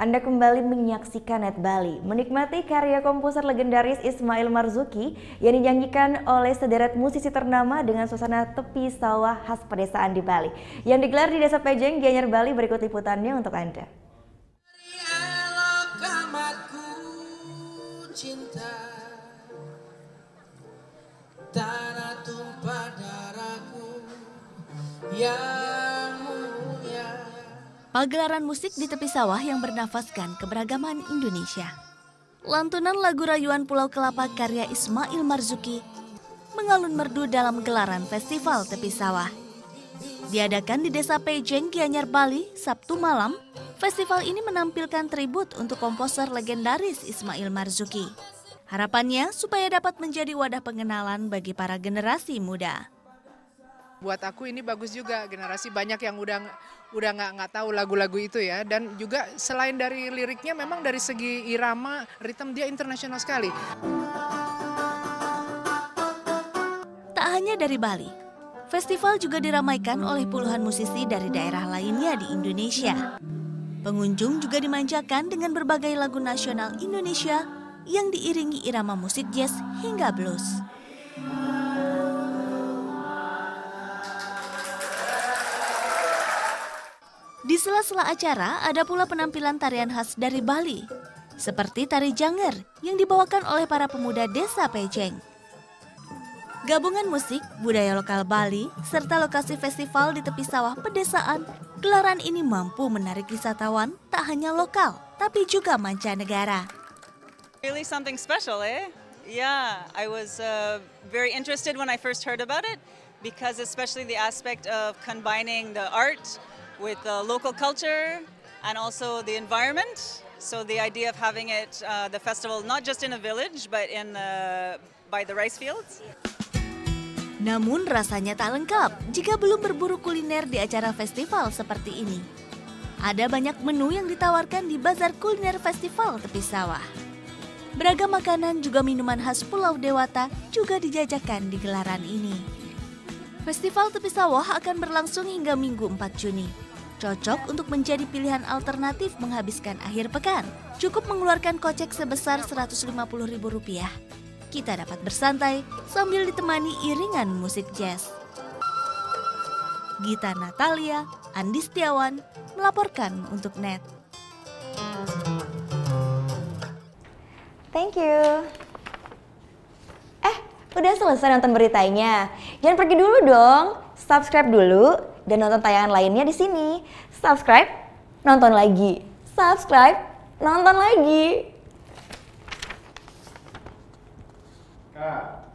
Anda kembali menyaksikan Net Bali, menikmati karya komposer legendaris Ismail Marzuki yang dinyanyikan oleh sederet musisi ternama dengan suasana tepi sawah khas pedesaan di Bali, yang digelar di Desa Pejeng, Gianyar, Bali. Berikut liputannya untuk Anda. Tanah tumpah darahku yang mulia. Pagelaran musik di tepi sawah yang bernafaskan keberagaman Indonesia. Lantunan lagu rayuan Pulau Kelapa karya Ismail Marzuki mengalun merdu dalam gelaran festival tepi sawah. Diadakan di Desa Pejeng, Gianyar, Bali, Sabtu malam, festival ini menampilkan tribut untuk komposer legendaris Ismail Marzuki. Harapannya supaya dapat menjadi wadah pengenalan bagi para generasi muda. Buat aku ini bagus juga, generasi banyak yang udah nggak tahu lagu-lagu itu ya, dan juga selain dari liriknya memang dari segi irama, ritme dia internasional sekali. Tak hanya dari Bali, festival juga diramaikan oleh puluhan musisi dari daerah lainnya di Indonesia. Pengunjung juga dimanjakan dengan berbagai lagu nasional Indonesia yang diiringi irama musik jazz hingga blues. Di sela-sela acara ada pula penampilan tarian khas dari Bali, seperti tari Janger yang dibawakan oleh para pemuda Desa Pejeng. Gabungan musik, budaya lokal Bali, serta lokasi festival di tepi sawah pedesaan, gelaran ini mampu menarik wisatawan tak hanya lokal, tapi juga mancanegara. Really something special, eh? Yeah, I was very interested when I first heard about it, because especially the aspect of combining the art with the local culture and also the environment. So the idea of having it, the festival, not just in a village, but by the rice fields. Namun rasanya tak lengkap jika belum berburu kuliner di acara festival seperti ini. Ada banyak menu yang ditawarkan di Bazar Kuliner Festival Tepi Sawah. Beragam makanan juga minuman khas Pulau Dewata juga dijajakan di gelaran ini. Festival Tepi Sawah akan berlangsung hingga Minggu 4 Juni. Cocok untuk menjadi pilihan alternatif menghabiskan akhir pekan. Cukup mengeluarkan kocek sebesar Rp150.000. Kita dapat bersantai sambil ditemani iringan musik jazz. Gita Natalia, Andi Setiawan, melaporkan untuk Net. Thank you. Udah selesai nonton beritanya? Jangan pergi dulu dong. Subscribe dulu dan nonton tayangan lainnya di sini. Subscribe, nonton lagi. Subscribe, nonton lagi. Kak.